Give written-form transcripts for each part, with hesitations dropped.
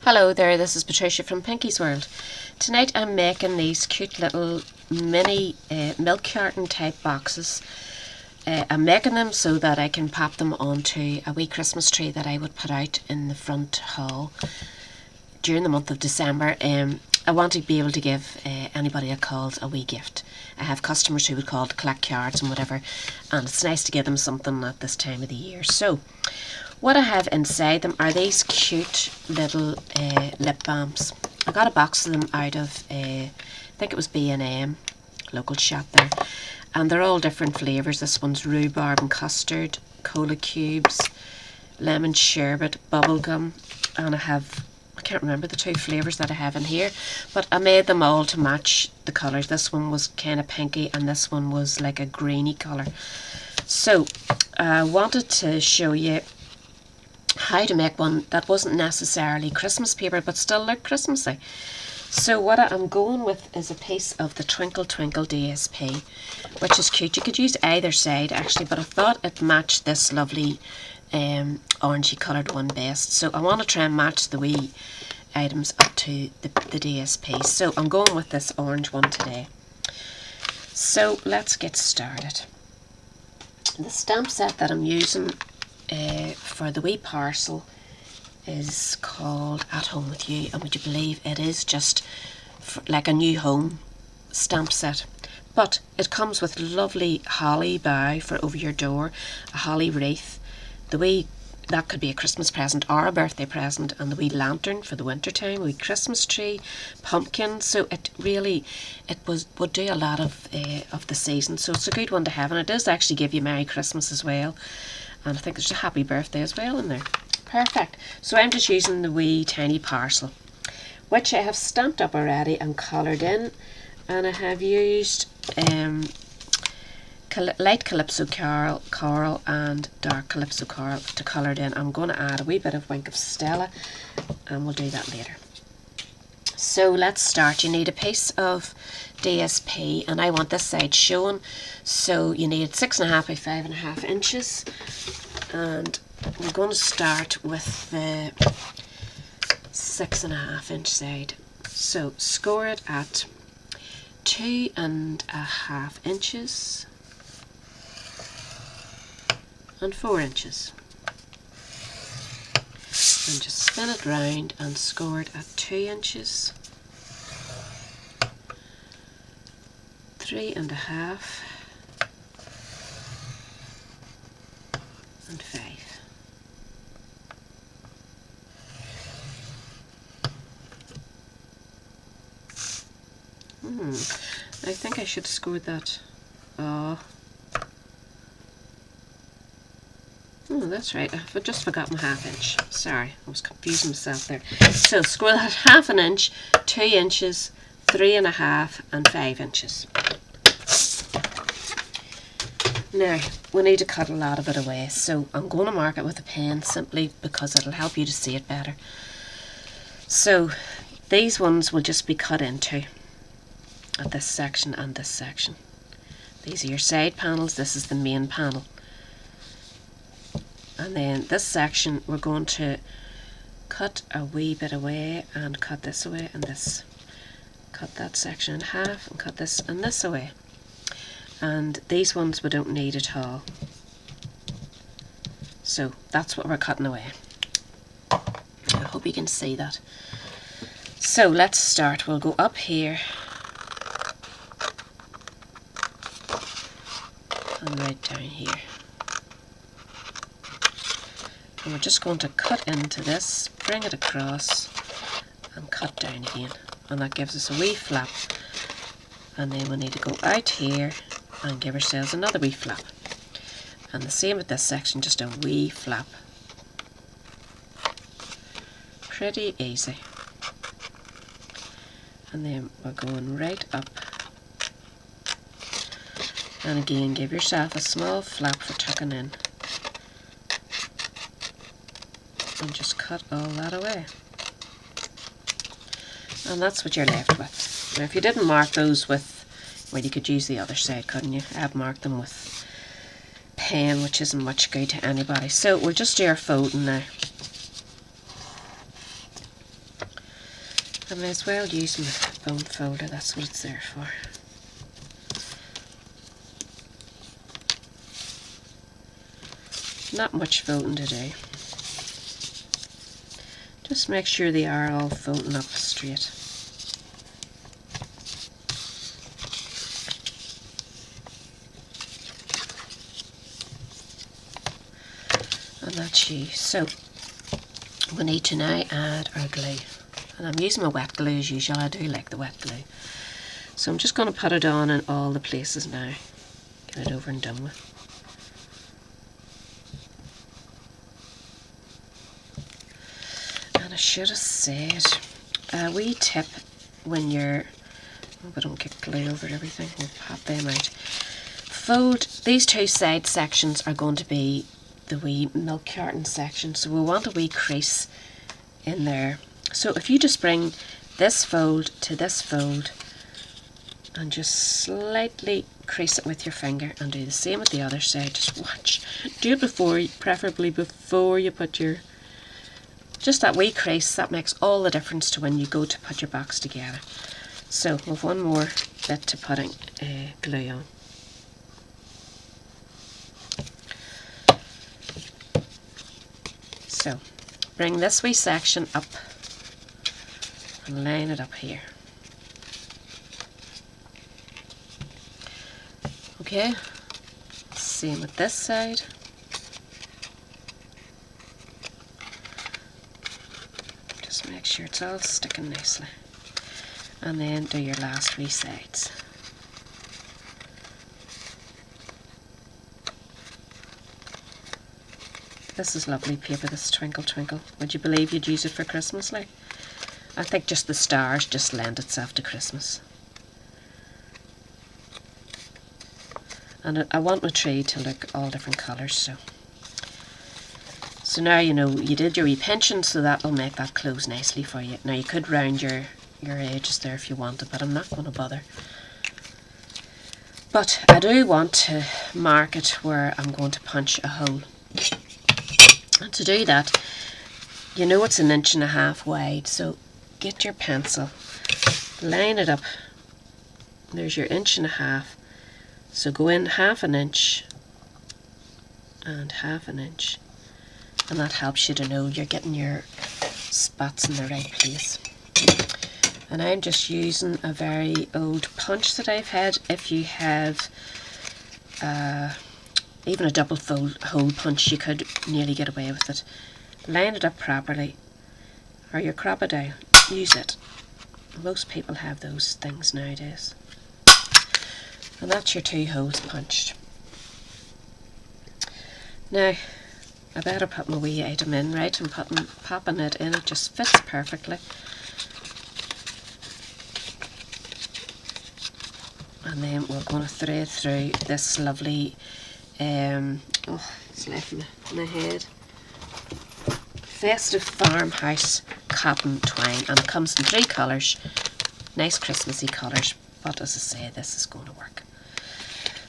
Hello there, this is Patricia from Pinky's World. Tonight I'm making these cute little mini milk carton type boxes. I'm making them so that I can pop them onto a wee Christmas tree that I would put out in the front hall during the month of December. I want to be able to give anybody that calls a wee gift. I have customers who would call to collect cards and whatever, and it's nice to give them something at this time of the year. So what I have inside them are these cute little lip balms. I got a box of them out of, I think it was B&M, local shop there. And they're all different flavours. This one's rhubarb and custard, cola cubes, lemon sherbet, bubblegum. And I can't remember the two flavours that I have in here. But I made them all to match the colours. This one was kind of pinky and this one was like a greeny colour. So I wanted to show you how to make one that wasn't necessarily Christmas paper but still looked Christmassy. So what I'm going with is a piece of the Twinkle Twinkle DSP, which is cute. You could use either side actually, but I thought it matched this lovely orangey coloured one best. So I want to try and match the wee items up to the DSP. So I'm going with this orange one today. So let's get started. The stamp set that I'm using for the wee parcel is called At Home With You, and would you believe it is just like a new home stamp set, but it comes with lovely holly bough for over your door, a holly wreath, that could be a Christmas present or a birthday present, and the wee lantern for the winter time, wee Christmas tree, pumpkin. So it would do a lot of the season, so it's a good one to have, and it does actually give you Merry Christmas as well. And I think there's a happy birthday as well in there. Perfect. So I'm just using the wee tiny parcel, which I have stamped up already and coloured in. And I have used light Calypso coral and dark Calypso coral to colour it in. I'm going to add a wee bit of Wink of Stella, and we'll do that later. So let's start. You need a piece of DSP, and I want this side showing, so you need 6.5 by 5.5 inches, and we're going to start with the 6.5 inch side. So score it at 2.5 inches and 4 inches, and just spin it round and score it at 2 inches, 3.5 and 5. I think I should have scored that. Oh, that's right. I've just forgot my 1/2 inch. Sorry, I was confusing myself there. So score that 1/2 inch, 2 inches, 3.5 and 5 inches. Now we need to cut a lot of it away, so I'm going to mark it with a pen simply because it'll help you to see it better. So these ones will just be cut into at this section and this section. These are your side panels, this is the main panel. And then this section we're going to cut a wee bit away and cut this away and this. Cut that section in half and cut this and this away. And these ones we don't need at all. So that's what we're cutting away. I hope you can see that. So let's start. We'll go up here and right down here. And we're just going to cut into this, bring it across and cut down again. And that gives us a wee flap. And then we need to go out here and give ourselves another wee flap. And the same with this section, just a wee flap. Pretty easy. And then we're going right up. And again, give yourself a small flap for tucking in. And just cut all that away. And that's what you're left with. Now if you didn't mark those with, well, you could use the other side, couldn't you? I've marked them with pen, which isn't much good to anybody. So we'll just do our folding now. I may as well use my bone folder, that's what it's there for. Not much folding to do. Just make sure they are all folding up straight. And that's you. So we need to now add our glue. And I'm using my wet glue as usual. I do like the wet glue. So I'm just going to put it on in all the places now. Get it over and done with. And I should have said, a wee tip when you're, oh, we don't get glue over everything, we'll pop them out. Fold, these two side sections are going to be the wee milk carton section, so we want a wee crease in there. So if you just bring this fold to this fold and just slightly crease it with your finger and do the same with the other side, just watch, do it before, preferably before you put your, just that wee crease, that makes all the difference to when you go to put your box together. So we've one more bit to putting glue on. So bring this wee section up and line it up here. Okay, same with this side. Just make sure it's all sticking nicely. And then do your last three sides. This is lovely paper, this Twinkle Twinkle. Would you believe you'd use it for Christmas, like? I think just the stars just lend itself to Christmas. And I want my tree to look all different colours, so now you know you did your wee pinching, so that will make that close nicely for you. Now you could round your edges there if you wanted, but I'm not going to bother. But I do want to mark it where I'm going to punch a hole. And to do that, you know it's 1.5 inches wide, so get your pencil, line it up. There's your 1.5 inches. So go in 1/2 inch and 1/2 inch, and that helps you to know you're getting your spots in the right place. And I'm just using a very old punch that I've had. If you have even a double fold hole punch, you could nearly get away with it. Line it up properly, or your crocodile, use it. Most people have those things nowadays. And that's your 2 holes punched. Now, I better put my wee item in, right? I'm popping it in, it just fits perfectly. And then we're going to thread through this lovely, oh, it's left in my head, Festive Farmhouse cotton twine, and it comes in 3 colours, nice Christmassy colours, but as I say, this is going to work.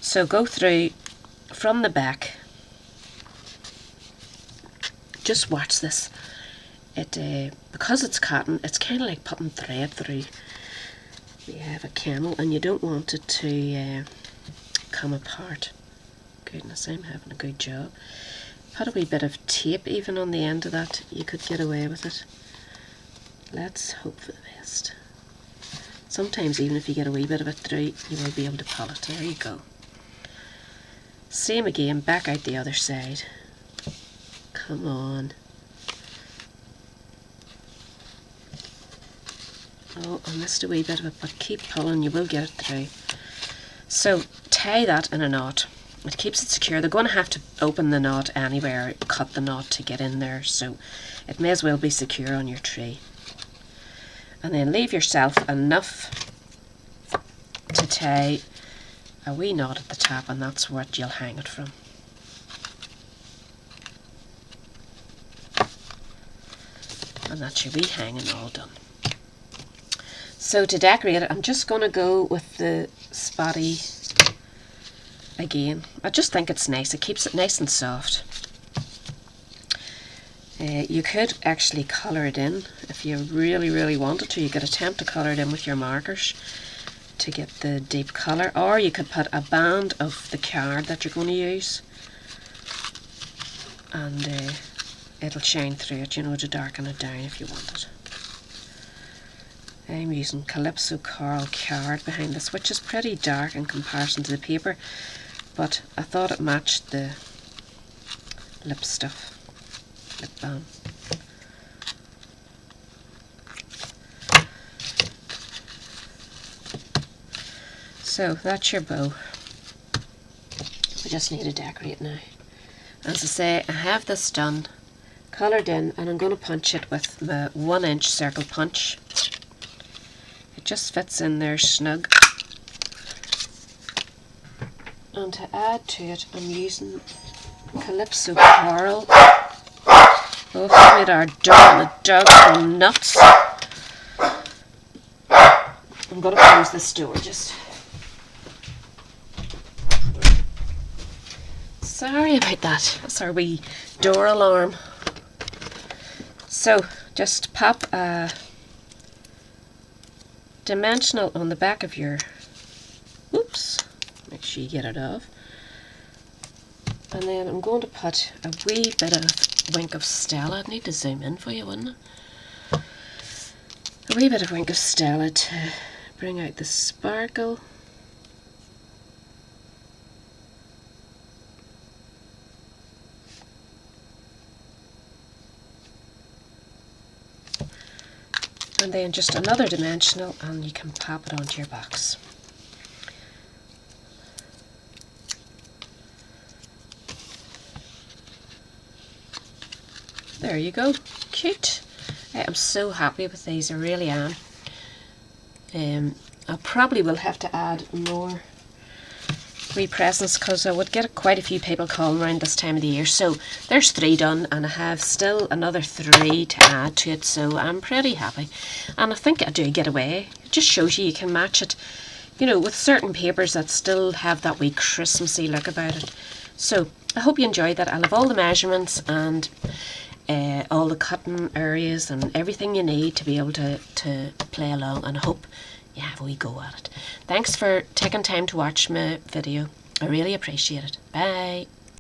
So go through from the back, just watch this, because it's cotton, it's kind of like putting thread through. We have a camel and you don't want it to come apart. Goodness, I'm having a good job. Put a wee bit of tape even on the end of that, you could get away with it. Let's hope for the best. Sometimes even if you get a wee bit of it through, you will be able to pull it. There you go. Same again, back out the other side. Come on. Oh, I missed a wee bit of it, but keep pulling, you will get it through. So tie that in a knot. It keeps it secure. They're going to have to open the knot anywhere, cut the knot to get in there, so it may as well be secure on your tree. And then leave yourself enough to tie a wee knot at the top, and that's what you'll hang it from. And that's your wee hanging all done. So to decorate it, I'm just going to go with the spotty again. I just think it's nice. It keeps it nice and soft. You could actually colour it in if you really wanted to. You could attempt to colour it in with your markers to get the deep colour, or you could put a band of the card that you're going to use, and it'll shine through it, you know, to darken it down if you want it. I'm using Calypso Coral card behind this, which is pretty dark in comparison to the paper, but I thought it matched the lip stuff, lip balm. So that's your bow. We just need to decorate now. As I say, I have this done, coloured in, and I'm going to punch it with the 1-inch circle punch. It just fits in there snug. And to add to it, I'm using Calypso Coral. Oh, made our dog go nuts. I'm going to close this door just. Sorry about that. That's our wee door alarm. So just pop a dimensional on the back of your, oops, make sure you get it off. And then I'm going to put a wee bit of Wink of Stella. I'd need to zoom in for you, wouldn't I? A wee bit of Wink of Stella to bring out the sparkle. And then just another dimensional, and you can pop it onto your box. There you go, cute. I am so happy with these, I really am. I probably will have to add more wee presents because I would get quite a few people calling around this time of the year. So there's 3 done, and I have still another 3 to add to it, so I'm pretty happy. And I think I do get away. It just shows you can match it, you know, with certain papers that still have that wee Christmassy look about it. So I hope you enjoyed that. I'll have all the measurements and all the cutting areas and everything you need to be able to play along, and I hope you have a wee go at it. Thanks for taking time to watch my video. I really appreciate it. Bye.